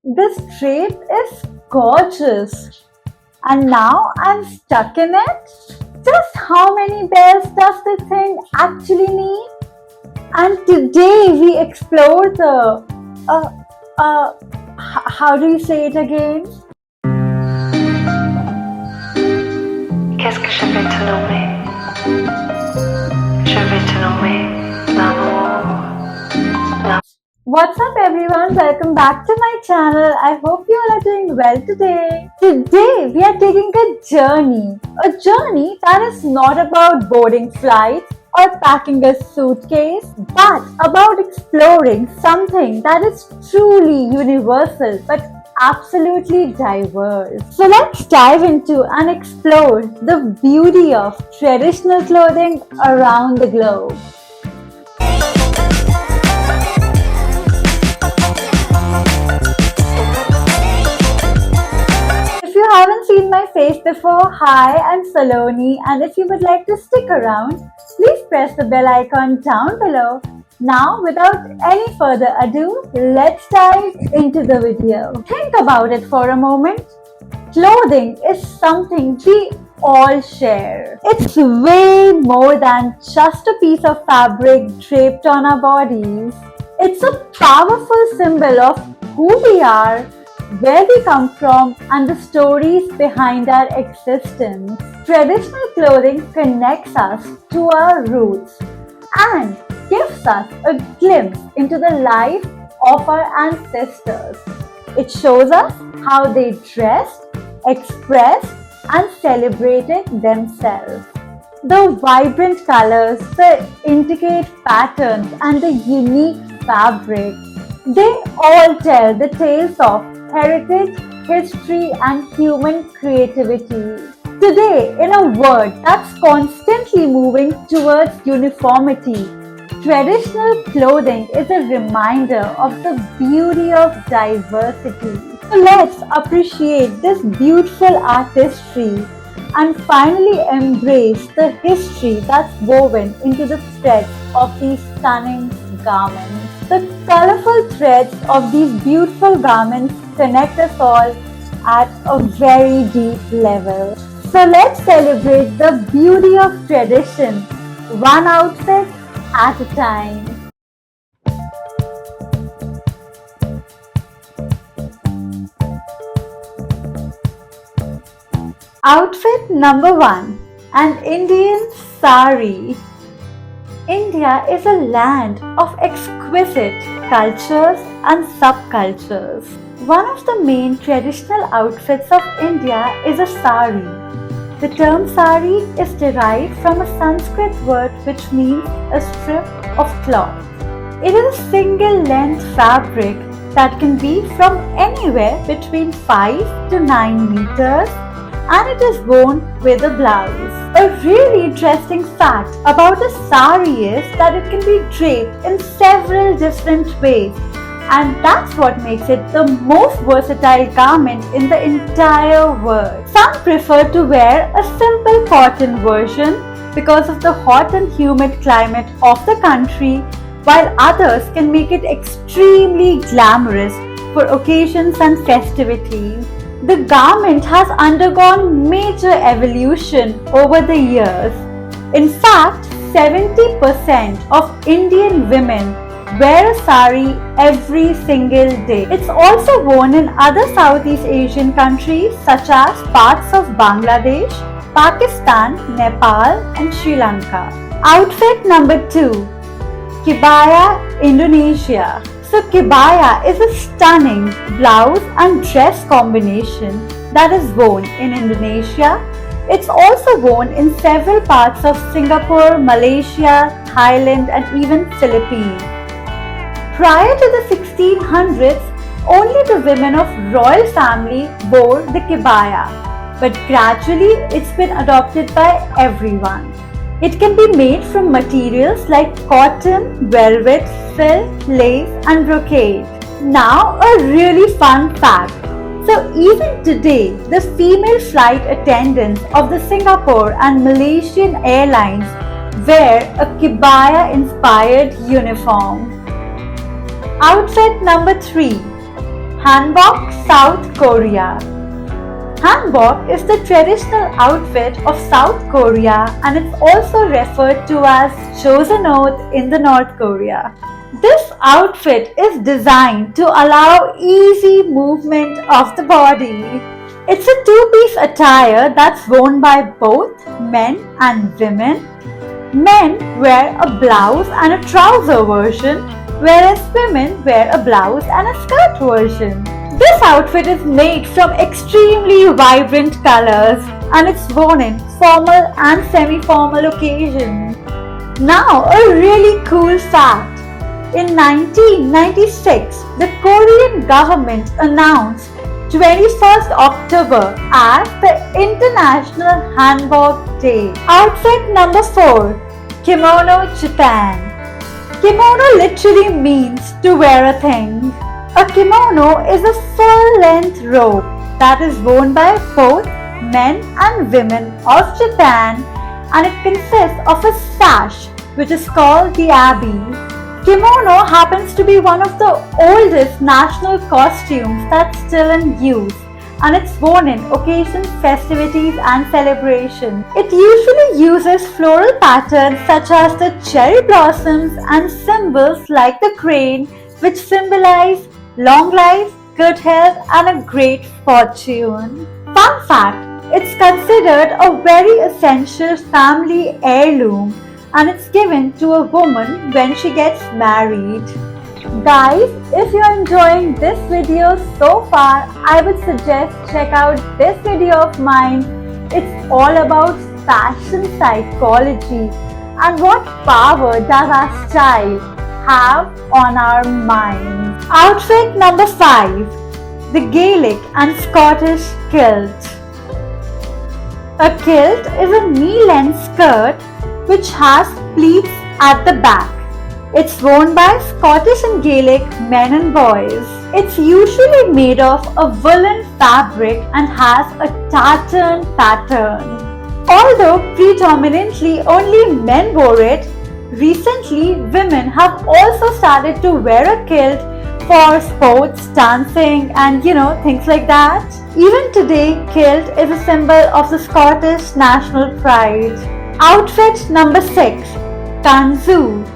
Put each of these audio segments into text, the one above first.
This drape is gorgeous. And now I'm stuck in it? Just how many bells does the thing actually need? And today we explore the. Uh, how do you say it again? Qu'est-ce que je vais te nommer? Je vais te nommer l'amour. What's up everyone, welcome back to my channel. I hope you all are doing well today. Today we are taking a journey that is not about boarding flights or packing a suitcase, but about exploring something that is truly universal but absolutely diverse. So let's dive into and explore the beauty of traditional clothing around the globe. If you haven't seen my face before, hi, I'm Saloni, and if you would like to stick around, please press the bell icon down below. Now, without any further ado, let's dive into the video. Think about it for a moment. Clothing is something we all share. It's way more than just a piece of fabric draped on our bodies. It's a powerful symbol of who we are, where we come from, and the stories behind our existence. Traditional clothing connects us to our roots and gives us a glimpse into the life of our ancestors. It shows us how they dressed, expressed, and celebrated themselves. The vibrant colors, the intricate patterns, and the unique fabrics, they all tell the tales of heritage, history, and human creativity. Today, in a world that's constantly moving towards uniformity, traditional clothing is a reminder of the beauty of diversity. So let's appreciate this beautiful artistry and finally embrace the history that's woven into the threads of these stunning garments. The colorful threads of these beautiful garments connect us all at a very deep level. So let's celebrate the beauty of tradition, one outfit at a time. Outfit number 1, an Indian sari. India is a land of exquisite cultures and subcultures. One of the main traditional outfits of India is a sari. The term sari is derived from a Sanskrit word which means a strip of cloth. It is a single length fabric that can be from anywhere between 5 to 9 meters, and it is worn with a blouse. A really interesting fact about a sari is that it can be draped in several different ways, and that's what makes it the most versatile garment in the entire world. Some prefer to wear a simple cotton version because of the hot and humid climate of the country, while others can make it extremely glamorous for occasions and festivities. The garment has undergone major evolution over the years. In fact, 70% of Indian women wear a sari every single day. It's also worn in other Southeast Asian countries such as parts of Bangladesh, Pakistan, Nepal, and Sri Lanka. Outfit number 2, Kebaya, Indonesia. So kebaya is a stunning blouse and dress combination that is worn in Indonesia. It's also worn in several parts of Singapore, Malaysia, Thailand, and even Philippines. Prior to the 1600s, only the women of royal family wore the kebaya, but gradually it's been adopted by everyone. It can be made from materials like cotton, velvet, silk, lace, and brocade. Now, a really fun fact. So even today, the female flight attendants of the Singapore and Malaysian Airlines wear a kebaya-inspired uniform. Outfit number 3, Hanbok, South Korea. Hanbok is the traditional outfit of South Korea and it's also referred to as Chosen Oath in the North Korea. This outfit is designed to allow easy movement of the body. It's a two-piece attire that's worn by both men and women. Men wear a blouse and a trouser version, whereas women wear a blouse and a skirt version. This outfit is made from extremely vibrant colors and it's worn in formal and semi-formal occasions. Now, a really cool fact. In 1996, the Korean government announced 21st October as the International Hanbok Day. Outfit number 4. Kimono, Japan. Kimono literally means to wear a thing. A kimono is a full-length robe that is worn by both men and women of Japan and it consists of a sash which is called the abi. Kimono happens to be one of the oldest national costumes that's still in use and it's worn in occasions, festivities and celebrations. It usually uses floral patterns such as the cherry blossoms and symbols like the crane which symbolize long life, good health and a great fortune. Fun fact, it's considered a very essential family heirloom and it's given to a woman when she gets married. Guys, if you're enjoying this video so far, I would suggest check out this video of mine. It's all about fashion psychology and what power does our style have on our minds. Outfit number 5. The Gaelic and Scottish Kilt. A kilt is a knee-length skirt which has pleats at the back. It's worn by Scottish and Gaelic men and boys. It's usually made of a woolen fabric and has a tartan pattern. Although predominantly only men wore it, recently women have also started to wear a kilt for sports, dancing and things like that. Even today, kilt is a symbol of the Scottish national pride. Outfit number 6. Kanzu,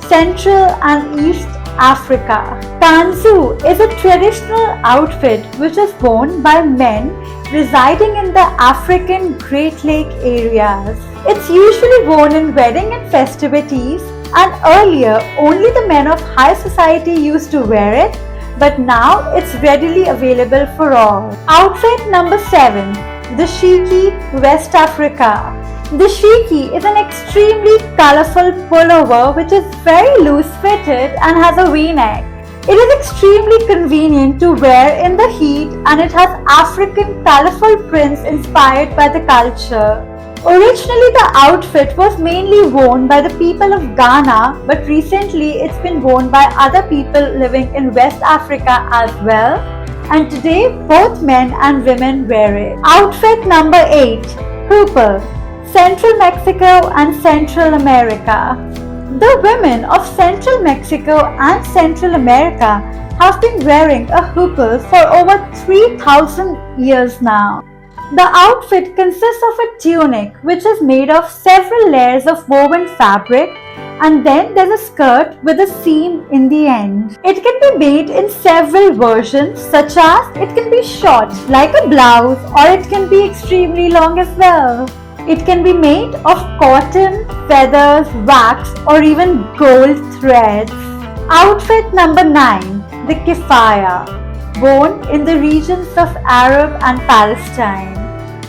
Central and East Africa. Kanzu is a traditional outfit which is worn by men residing in the African Great Lake areas. It's usually worn in wedding and festivities and earlier only the men of high society used to wear it, but now it's readily available for all. Outfit number 7. The Shiki, West Africa. The Shiki is an extremely colorful pullover which is very loose fitted and has a V-neck. It is extremely convenient to wear in the heat and it has African colorful prints inspired by the culture. Originally the outfit was mainly worn by the people of Ghana, but recently it's been worn by other people living in West Africa as well. And today both men and women wear it. Outfit number 8. Hooper, Central Mexico and Central America. The women of Central Mexico and Central America have been wearing a hooper for over 3,000 years now. The outfit consists of a tunic which is made of several layers of woven fabric and then there's a skirt with a seam in the end. It can be made in several versions such as it can be short like a blouse or it can be extremely long as well. It can be made of cotton, feathers, wax or even gold threads. Outfit number 9. The Keffiyeh, worn in the regions of Arab and Palestine.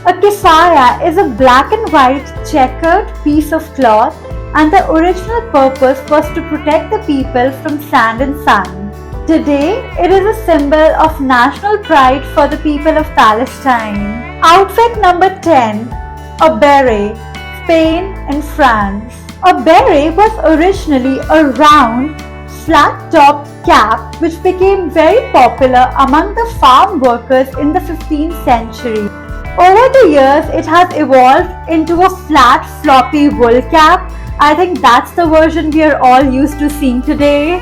A keffiyeh is a black and white checkered piece of cloth and the original purpose was to protect the people from sand and sun. Today, it is a symbol of national pride for the people of Palestine. Outfit number 10. A beret, Spain and France. A beret was originally a round, flat-topped cap which became very popular among the farm workers in the 15th century. Over the years, it has evolved into a flat, floppy wool cap. I think that's the version we are all used to seeing today.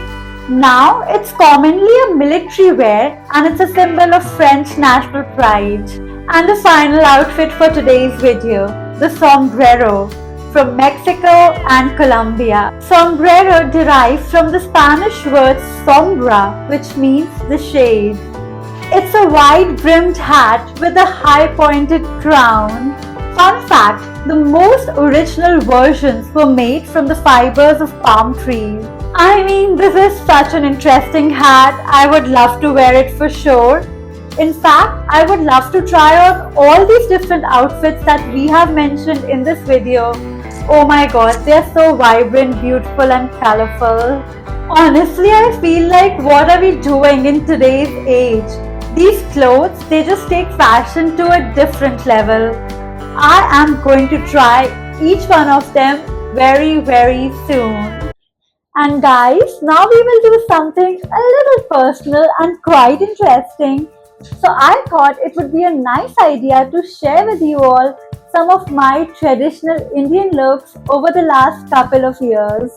Now it's commonly a military wear and it's a symbol of French national pride. And the final outfit for today's video, the sombrero from Mexico and Colombia. Sombrero derives from the Spanish word sombra, which means the shade. It's a wide-brimmed hat with a high-pointed crown. Fun fact, the most original versions were made from the fibers of palm trees. I mean, this is such an interesting hat. I would love to wear it for sure. In fact, I would love to try on all these different outfits that we have mentioned in this video. Oh my god, they are so vibrant, beautiful and colorful. Honestly, I feel like what are we doing in today's age? These clothes, they just take fashion to a different level. I am going to try each one of them very soon. And guys, now we will do something a little personal and quite interesting. So I thought it would be a nice idea to share with you all some of my traditional Indian looks over the last couple of years.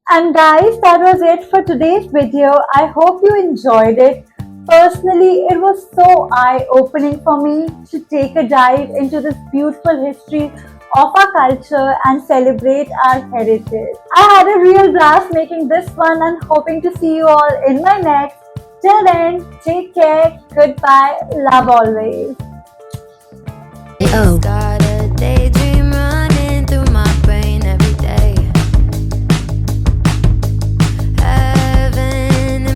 And guys, that was it for today's video. I hope you enjoyed it. Personally, it was so eye-opening for me to take a dive into this beautiful history of our culture and celebrate our heritage. I had a real blast making this one and hoping to see you all in my next. Till then, take care, goodbye, love always. Oh.